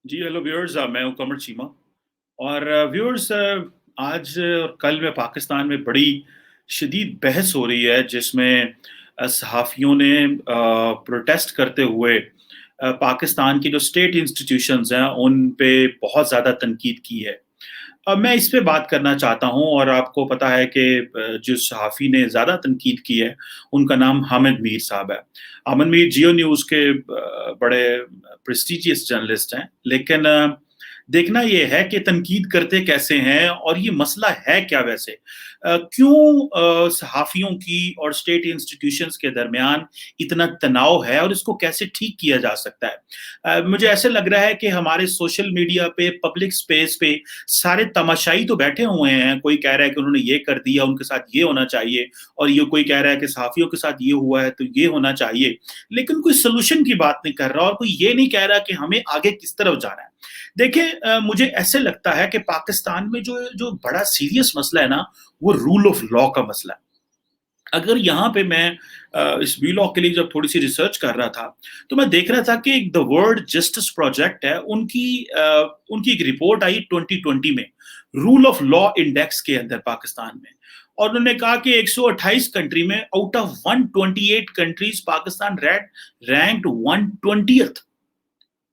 जी, hello viewers, मैं हूँ कमर चीमा। और व्यूअर्स, आज और कल में पाकिस्तान में बड़ी शदीद बहस हो रही है, जिसमें सहाफ़ियों ने प्रोटेस्ट करते हुए पाकिस्तान की जो स्टेट इंस्टीट्यूशंस हैं उन पे बहुत ज़्यादा तनकीद की है। मैं इस पे बात करना चाहता हूँ, और आपको पता है कि जिस सहाफ़ी ने ज़्यादा तनकीद की है, उनका नाम हामिद मीर साहब है। हामिद मीर जियो न्यूज़ के बड़े प्रेस्टीजियस जर्नलिस्ट हैं, लेकिन देखना ये है कि तनकीद करते कैसे हैं और ये मसला है क्या वैसे? क्यों सहाफ़ियों की और स्टेट इंस्टीट्यूशंस के दरमियान इतना तनाव है, और इसको कैसे ठीक किया जा सकता है? मुझे ऐसे लग रहा है कि हमारे सोशल मीडिया पे, पब्लिक स्पेस पे सारे तमाशाई तो बैठे हुए हैं। कोई कह रहा है कि उन्होंने ये कर दिया, उनके साथ ये होना चाहिए, और ये कोई कह रहा है कि सहाफ़ियों के साथ ये हुआ है, तो ये होना चाहिए। लेकिन कोई सॉल्यूशन की बात नहीं कर रहा, और कोई ये नहीं कह रहा कि हमें आगे किस तरफ जाना है। देखिए, मुझे ऐसे लगता है कि पाकिस्तान में जो जो बड़ा सीरियस मसला है ना, वो रूल ऑफ लॉ का मसला है। अगर यहाँ पे मैं इस वी-लॉग के लिए जब थोड़ी-सी रिसर्च कर रहा था, तो मैं देख रहा था कि द वर्ल्ड जस्टिस प्रोजेक्ट है, उनकी एक रिपोर्ट आई 2020 में, रूल ऑफ लॉ इंडेक्स के अंदर पाकिस्तान में। और उन्होंने कहा कि 128 कंट्री में out of 128 countries Pakistan ranked 120th।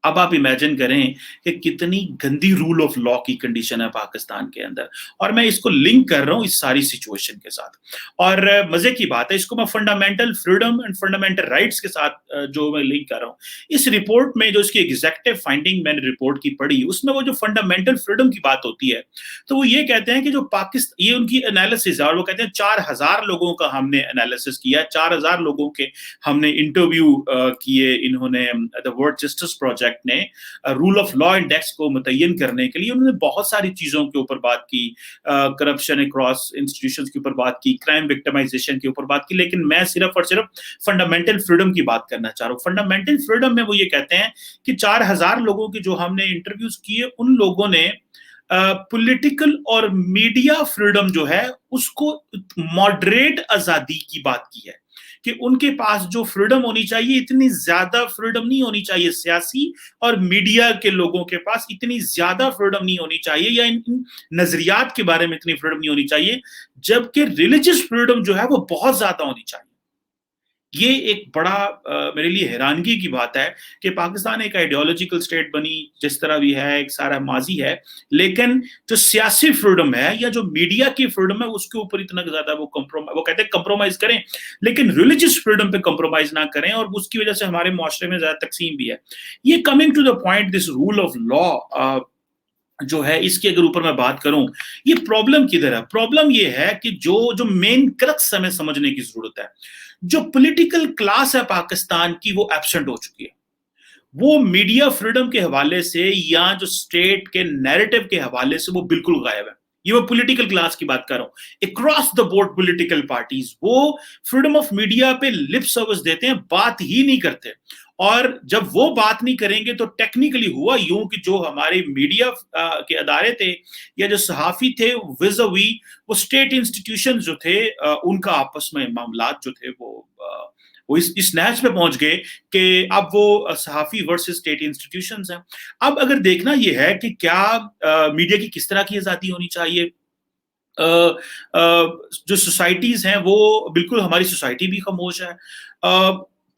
अब आप इमेजिन करें कि कितनी गंदी रूल ऑफ लॉ की कंडीशन है पाकिस्तान के अंदर। और मैं इसको लिंक कर रहा हूं इस सारी सिचुएशन के साथ। और मजे की बात है, इसको मैं fundamental freedom and fundamental rights के साथ जो मैं लिंक कर रहा हूं, इस रिपोर्ट में जो इसकी एग्जेक्टिव फाइंडिंग मैंने रिपोर्ट की पढ़ी, उसमें वो जो फंडामेंटल फ्रीडम की बात होती है, तो वो ये कहते हैं कि जो पाकिस्तान, ये उनकी एनालिसिस है, और वो कहते हैं 4,000 लोगों का हमने एनालिसिस किया, 4,000 लोगों के हमने इंटरव्यू किए। इन्होंने द वर्ल्ड जस्टिस प्रोजेक्ट ने रूल ऑफ लॉ इंडेक्स को मुतय्यन करने के लिए उन्होंने बहुत सारी चीजों के ऊपर बात की, करप्शन अक्रॉस इंस्टीट्यूशंस के ऊपर बात की, क्राइम विक्टिमाइजेशन के ऊपर बात की। लेकिन मैं सिर्फ और सिर्फ फंडामेंटल फ्रीडम की बात करना चाह रहा हूँ। फंडामेंटल फ्रीडम में वो ये कहते हैं कि 4,000 लोगों की जो हमने इंटरव्यूज किए, उन लोगों ने पॉलिटिकल और मीडिया फ्रीडम जो है उसको मॉडरेट आजादी की बात की है, कि उनके पास जो फ्रीडम होनी चाहिए, इतनी ज्यादा फ्रीडम नहीं होनी चाहिए। सियासी और मीडिया के लोगों के पास इतनी ज्यादा फ्रीडम नहीं होनी चाहिए, या इन नजरियात के बारे में इतनी फ्रीडम नहीं होनी चाहिए। जबकि रिलीजियस फ्रीडम जो है वो बहुत ज्यादा होनी चाहिए। ये एक बड़ा मेरे लिए हैरानगी की बात है कि पाकिस्तान एक आइडियोलॉजिकल स्टेट बनी, जिस तरह भी है, एक सारा माजी है, लेकिन जो सियासी फ्रीडम है या जो मीडिया की फ्रीडम है, उसके ऊपर इतना ज्यादा वो कहते हैं कंप्रोमाइज करें, लेकिन रिलीजियस फ्रीडम पे कंप्रोमाइज ना करें, और उसकी वजह से हमारे मुआशरे में ज्यादा तकसीम भी है। ये coming to the point, this rule of law जो है, इसके अगर ऊपर मैं बात करूं, ये प्रॉब्लम किधर है? प्रॉब्लम ये है कि जो जो मेन क्रक्स हमें समझने की जरूरत है, जो पॉलिटिकल क्लास है पाकिस्तान की, वो एब्सेंट हो चुकी है। वो मीडिया फ्रीडम के हवाले से या जो स्टेट के नैरेटिव के हवाले से वो बिल्कुल गायब है। ये मैं पॉलिटिकल क्लास की बात कर रहा हूं, across the board political parties वो फ्रीडम ऑफ मीडिया पे लिप सर्विस देते हैं, बात ही नहीं करते। और जब वो बात नहीं करेंगे तो टेक्निकली हुआ यूं कि जो हमारे मीडिया के अदारे थे या जो सहाफी थे, विज वो स्टेट इंस्टीट्यूशन जो थे, उनका आपस में मामलात जो थे वो इस नहज पे पहुंच गए कि अब वो सहाफी वर्सेस स्टेट इंस्टीट्यूशंस हैं। अब अगर देखना ये है कि क्या मीडिया की किस तरह की आजादी होनी चाहिए। जो सोसाइटीज हैं, वो बिल्कुल, हमारी सोसाइटी भी खामोश है।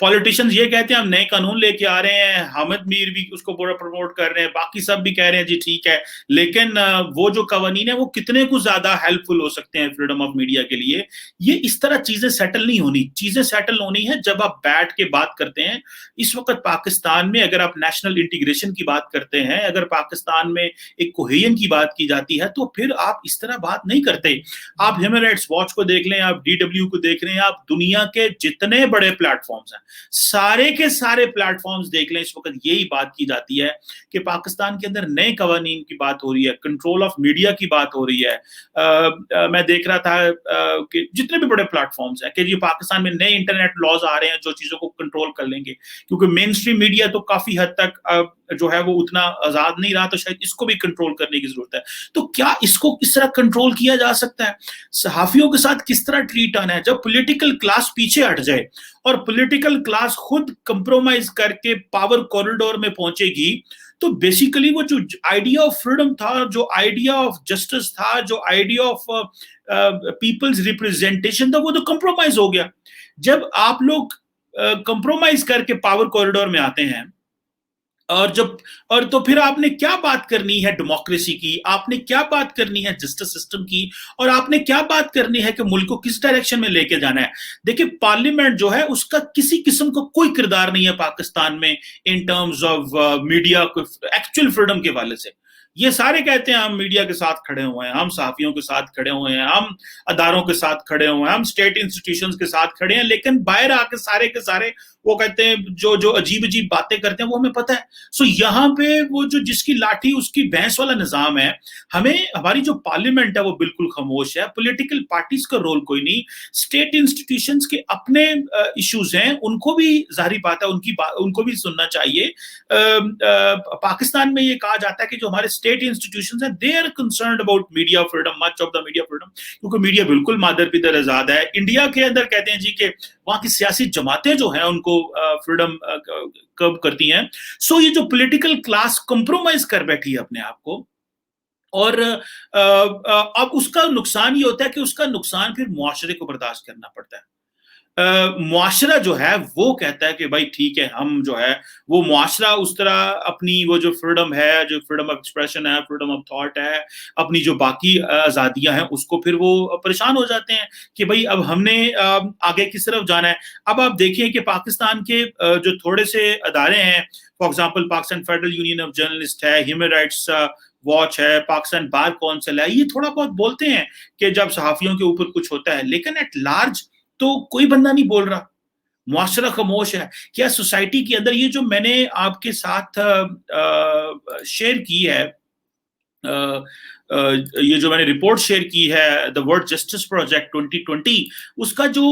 पॉलिटिशियंस ये कहते हैं हम नए कानून लेके आ रहे हैं, हामिद मीर भी उसको पूरा प्रमोट कर रहे हैं, बाकी सब भी कह रहे हैं जी ठीक है, लेकिन वो जो कवानीन है वो कितने को ज्यादा हेल्पफुल हो सकते हैं फ्रीडम ऑफ मीडिया के लिए? ये इस तरह चीजें सेटल नहीं होनी। चीजें सेटल होनी है जब आप बैठ के बात करते हैं। इस वक्त पाकिस्तान में अगर आप नेशनल इंटीग्रेशन की बात करते हैं, अगर पाकिस्तान में एक कोहेजन की बात की जाती है, तो फिर आप इस तरह बात नहीं करते। आप ह्यूमन राइट्स वॉच को देख लें, आप DW को देख रहे हैं, आप दुनिया के जितने बड़े प्लेटफॉर्म्स हैं, सारे के सारे प्लेटफॉर्म्स देख लें, इस वक्त यही बात की जाती है कि पाकिस्तान के अंदर नए कवानीन की बात हो रही है, कंट्रोल ऑफ मीडिया की बात हो रही है। मैं देख रहा था कि जितने भी बड़े प्लेटफॉर्म्स हैं कि ये पाकिस्तान में नए इंटरनेट लॉज आ रहे हैं जो चीजों को कंट्रोल कर लेंगे, क्योंकि मेन स्ट्रीम मीडिया तो काफी हद तक जो है वो उतना आजाद नहीं रहा, तो शायद इसको भी कंट्रोल करने की जरूरत है। तो क्या इसको किस तरह कंट्रोल किया जा सकता है? सहाफियों के साथ किस तरह ट्रीट आना है? जब पॉलिटिकल क्लास पीछे हट जाए और पॉलिटिकल क्लास खुद कंप्रोमाइज करके पावर कॉरिडोर में पहुंचेगी, तो बेसिकली वो जो आइडिया ऑफ फ्रीडम था, जो आइडिया ऑफ जस्टिस था, जो आइडिया ऑफ पीपल्स रिप्रेजेंटेशन था, वो तो कंप्रोमाइज हो गया। जब आप लोग कंप्रोमाइज करके पावर कॉरिडोर में आते हैं, और तो फिर आपने क्या बात करनी है डेमोक्रेसी की, आपने क्या बात करनी है जस्टिस सिस्टम की, और आपने क्या बात करनी है कि मुल्क को किस डायरेक्शन में लेके जाना है। देखिए, पार्लियामेंट जो है उसका किसी किस्म का कोई किरदार नहीं है पाकिस्तान में in terms of media actual freedom के वाले से। ये सारे कहते हैं हम मीडिया के साथ खड़े हुए हैं, हम सहाफियों के साथ खड़े हुए हैं, हम अदारों के साथ खड़े हुए हैं, हम स्टेट इंस्टीट्यूशंस के साथ खड़े हैं, लेकिन बाहर आके सारे के सारे वो कहते हैं जो जो अजीब अजीब बातें करते हैं वो हमें पता है। सो यहाँ पे वो जो जिसकी लाठी उसकी भैंस वाला निजाम है। हमें हमारी जो पार्लियामेंट है वो बिल्कुल खामोश है, पॉलिटिकल पार्टीज का रोल कोई नहीं, स्टेट इंस्टीट्यूशंस के अपने इश्यूज हैं, उनको भी जाहिर बात है उनको भी सुनना चाहिए। पाकिस्तान में ये कहा जाता है कि जो हमारे स्टेट इंस्टीट्यूशंस हैं they are concerned about media freedom, much of the media freedom, क्योंकि मीडिया बिल्कुल मादर पितर आजाद है। इंडिया के अंदर कहते हैं जी कि वहां की सियासी जमातें जो हैं उनको फ्रीडम कब करती हैं। सो ये जो पॉलिटिकल क्लास कंप्रोमाइज कर बैठी है अपने आप को, और अब उसका नुकसान ये होता है कि उसका नुकसान फिर मुआशरे को बर्दाश्त करना पड़ता है। मुआशरा जो है वो कहता है कि भाई ठीक है, हम जो है वो मुआशरा उस तरह अपनी वो जो फ्रीडम है, जो फ्रीडम ऑफ एक्सप्रेशन है, फ्रीडम ऑफ थॉट है, अपनी जो बाकी आज़ादियां हैं उसको फिर वो परेशान हो जाते हैं कि भाई अब हमने आगे किस तरफ जाना है। अब आप देखिए कि पाकिस्तान के जो थोड़े से अदारे हैं, for example Pakistan federal union of journalist है, ह्यूमन राइट्स वॉच है, पाकिस्तान बार काउंसिल है, ये थोड़ा बहुत बोलते हैं कि जब सहाफियों के ऊपर कुछ होता है, लेकिन एट लार्ज तो कोई बंदा नहीं बोल रहा, मुआशरा खामोश है। क्या सोसाइटी के अंदर ये जो मैंने आपके साथ शेयर की है, ये जो मैंने रिपोर्ट शेयर की है द वर्ल्ड जस्टिस प्रोजेक्ट 2020, उसका जो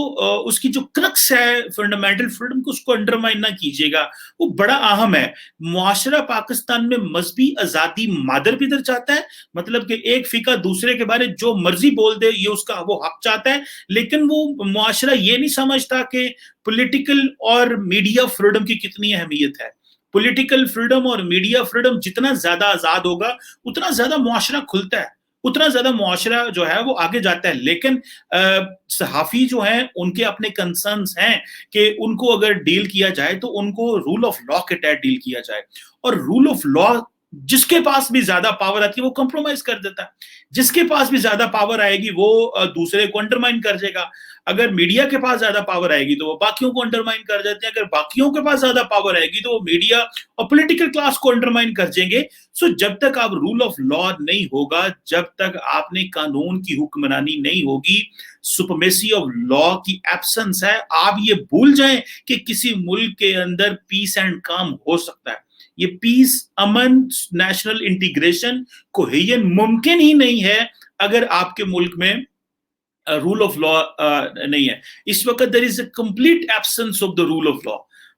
उसकी जो क्रक्स है फंडामेंटल फ्रीडम को, उसको अंडरमाइन ना कीजिएगा, वो बड़ा अहम है। मुआशरा पाकिस्तान में मजहबी आजादी मादर पिदर चाहता है, मतलब कि एक फिका दूसरे के बारे जो मर्जी बोल दे, ये उसका वो हक चाहता है, लेकिन वो मुआशरा ये नहीं समझता कि पॉलिटिकल और मीडिया फ्रीडम की कितनी अहमियत है। पॉलिटिकल फ्रीडम और मीडिया फ्रीडम जितना ज्यादा आजाद होगा उतना ज्यादा मुआशरा खुलता है, उतना ज्यादा मुआशरा जो है वो आगे जाता है। लेकिन सहाफी जो हैं उनके अपने कंसर्न्स हैं कि उनको अगर डील किया जाए तो उनको रूल ऑफ लॉ के तहत डील किया जाए, और रूल ऑफ लॉ जिसके पास भी ज्यादा पावर आती है वो कंप्रोमाइज कर देता है, जिसके पास भी ज्यादा पावर आएगी वो दूसरे को अंडरमाइन कर देगा। अगर मीडिया के पास ज्यादा पावर आएगी तो वो बाकियों को अंडरमाइन कर देते हैं, अगर बाकियों के पास ज्यादा पावर आएगी तो वो मीडिया और पॉलिटिकल क्लास को अंडरमाइन कर देंगे। सो जब तक आप रूल ऑफ लॉ नहीं होगा, जब तक आपने कानून की हुक्मरानी नहीं होगी, सुपरमेसी ऑफ लॉ की एब्सेंस है, आप ये भूल जाएं कि किसी मुल्क के अंदर पीस एंड काम हो सकता है। ये पीस, अमन, नेशनल इंटीग्रेशन, कोहेजन मुमकिन ही नहीं है अगर आपके मुल्क में रूल ऑफ लॉ नहीं है। इस वक्त there is a complete absence of the rule of law.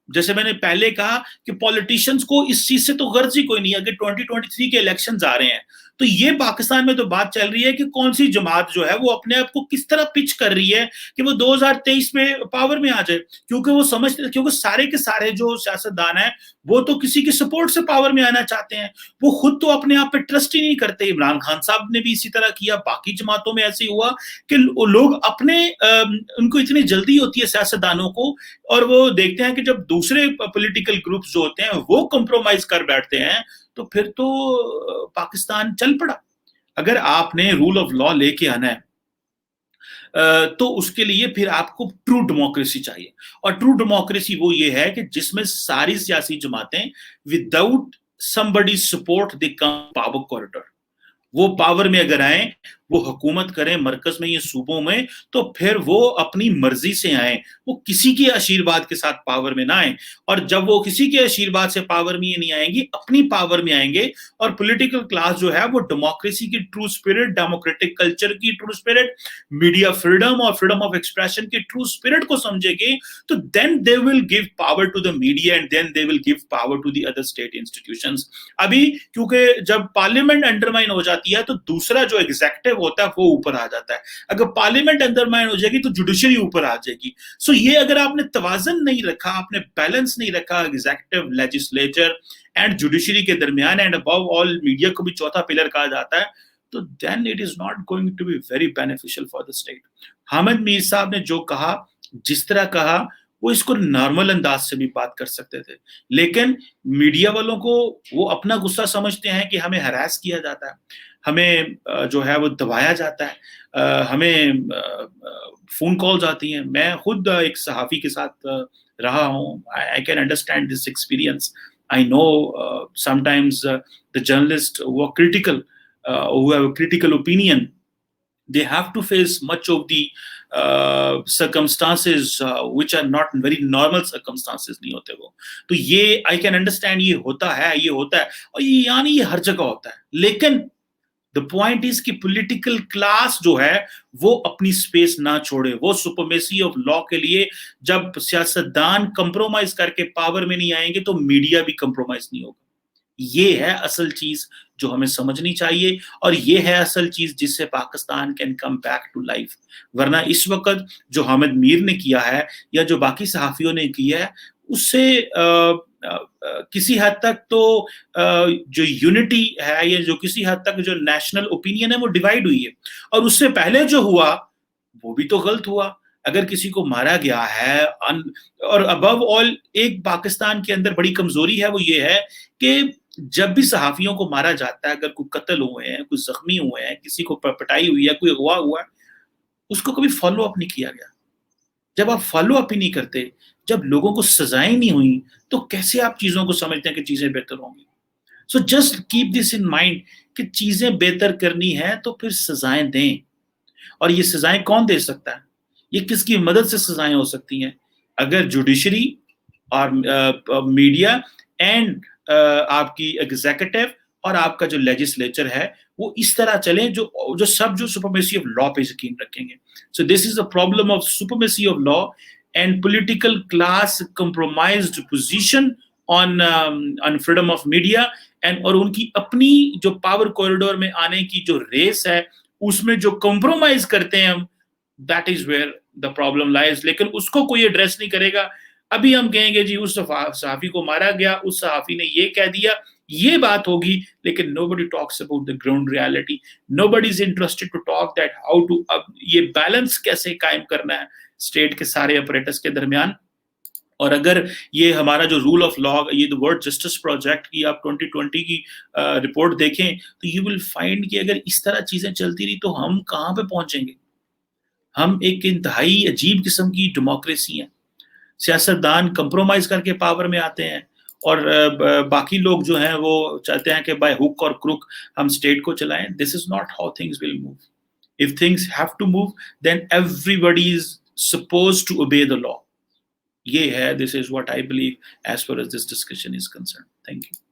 जैसे मैंने पहले कहा कि पॉलिटिशियंस को इस चीज से तो गर्ज ही कोई नहीं है। अगर 2023 के इलेक्शंस आ रहे हैं तो ये पाकिस्तान में तो बात चल रही है कि कौन सी जमात जो है वो अपने आप को किस तरह पिच कर रही है कि वो 2023 में पावर में आ जाए, क्योंकि वो समझते, क्योंकि सारे के सारे जो सियासतदान है वो तो किसी के सपोर्ट से पावर में आना चाहते हैं, वो खुद तो अपने आप पे ट्रस्ट ही नहीं करते। इमरान खान साहब ने भी इसी तरह किया, बाकी जमातों में ऐसे हुआ कि लोग अपने उनको इतनी जल्दी होती है सियासतदानों को, और वो देखते हैं कि जब दूसरे पॉलिटिकल ग्रुप्स जो होते हैं वो कंप्रोमाइज कर बैठते हैं तो फिर तो पाकिस्तान चल पड़ा। अगर आपने रूल ऑफ लॉ लेके आना है तो उसके लिए फिर आपको ट्रू डेमोक्रेसी चाहिए, और ट्रू डेमोक्रेसी वो ये है कि जिसमें सारी सियासी जमातें विदाउट समबडी सपोर्ट दे कम पावर कॉरिडोर, वो पावर में अगर आए, वो हुकूमत करें मरकज में, ये सूबों में, तो फिर वो अपनी मर्जी से आए, वो किसी के आशीर्वाद के साथ पावर में ना आए। और जब वो किसी के आशीर्वाद से पावर में नहीं आएंगी, अपनी पावर में आएंगे, और पॉलिटिकल क्लास जो है वो डेमोक्रेसी की ट्रू स्पिरिट, डेमोक्रेटिक कल्चर की ट्रू स्पिरिट, मीडिया फ्रीडम और फ्रीडम ऑफ एक्सप्रेशन की ट्रू स्पिरिट को समझेगी, तो then they will give power to the media and then they will give power to the other state institutions. अभी क्योंकि जब parliament undermine हो जाती है तो दूसरा जो एग्जीक्यूटिव एग्जीक्यूटिव होता है वो ऊपर आ जाता है, अगर पार्लियामेंट अंडरमाइन हो जाएगी तो जुडिशरी ऊपर आ जाएगी। सो ये अगर आपने तवाजन नहीं रखा, आपने बैलेंस नहीं रखा एग्जीक्यूटिव, लेजिस्लेचर एंड जुडिशरी के दरमियान, एंड अबव ऑल मीडिया को भी चौथा पिलर कहा जाता है, तो then it is not going to be very beneficial for the state. Hamid Mir साहब ने जो कहा, जिस तरह कहा, वो इसको नॉर्मल अंदाज से भी बात कर सकते थे, लेकिन मीडिया वालों को वो अपना गुस्सा समझते हैं कि हमें हरास किया जाता है, हमें जो है वो दबाया जाता है, हमें फोन कॉल्स आती हैं। मैं खुद एक सहाफ़ी के साथ रहा हूँ, I can understand this experience. I know sometimes the journalist वो critical who have a critical opinion, they have to face much of the circumstances which are not very normal circumstances नहीं होते वो। तो ये I can understand, ये होता है और ये यानी ये हर जगह होता है, लेकिन the point is कि political class जो है वो अपनी स्पेस ना छोड़े। वो सुपरमेसी ऑफ लॉ के लिए जब सियासतदान कंप्रोमाइज करके पावर में नहीं आएंगे तो मीडिया भी कंप्रोमाइज नहीं होगा। ये है असल चीज जो हमें समझनी चाहिए, और ये है असल चीज जिससे Pakistan can come back to life. वरना इस वक्त जो हामिद मीर ने किया है या जो बाकी सहाफियों ने किया है, उससे किसी हद तक तो जो यूनिटी है या जो किसी हद तक जो नेशनल ओपिनियन है वो डिवाइड हुई है, और उससे पहले जो हुआ वो भी तो गलत हुआ। अगर किसी को मारा गया है, और अबव ऑल एक पाकिस्तान के अंदर बड़ी कमजोरी है, वो ये है कि जब भी सहाफियों को मारा जाता है, अगर कोई कत्ल हुए हैं, कोई जख्मी हुए हैं, किसी को पिटाई हुई है, कोई अगवा हुआ है, उसको कभी फॉलो अप नहीं किया गया। जब आप फॉलो अप ही नहीं करते, जब लोगों को सजाएं नहीं हुई, तो कैसे आप चीजों को समझते हैं कि चीजें बेहतर होंगी? So just keep this in mind कि चीजें बेहतर करनी है तो फिर सजाएं दें। और ये सजाएं कौन दे सकता है? ये किसकी मदद से सजाएं हो सकती हैं? अगर जुडिशरी और मीडिया एंड आपकी एग्जीक्यूटिव और आपका जो लेजिस्लेचर है वो इस तरह चले जो सब जो सुपरमेसी ऑफ लॉ पे यकीन रखेंगे। So this is the problem of supremacy of law and political class compromised position on freedom of media, and और उनकी अपनी जो पावर कॉरिडोर में आने की जो रेस है उसमें जो कंप्रोमाइज करते हैं हम, that is where the problem lies. लेकिन उसको कोई एड्रेस नहीं करेगा। अभी हम कहेंगे जी उस सहाफी को मारा गया, उस सहाफी ने ये कह दिया, ये बात होगी, लेकिन nobody talks about the ground reality. Nobody is interested to talk that how to अब ये बैलेंस कैसे कायम करना है स्टेट के सारे अपरेटस के दरमियान। और अगर ये हमारा जो रूल ऑफ लॉ, ये द वर्ल्ड जस्टिस प्रोजेक्ट की आप 2020 की रिपोर्ट देखें तो यू विल फाइंड कि अगर इस तरह चीजें चलती रही तो हम कहाँ पे पहुंचेंगे। हम एक इंतहाई अजीब किस्म की डेमोक्रेसी है, सियासतदान कंप्रोमाइज करके पावर में आते हैं और बाकी लोग जो हैं वो चाहते हैं कि बाय हुक और क्रुक हम स्टेट को चलाएं। This is not how things will move. If things have to move then everybody is supposed to obey the law. ये है, this is what I believe as far as this discussion is concern. Thank you.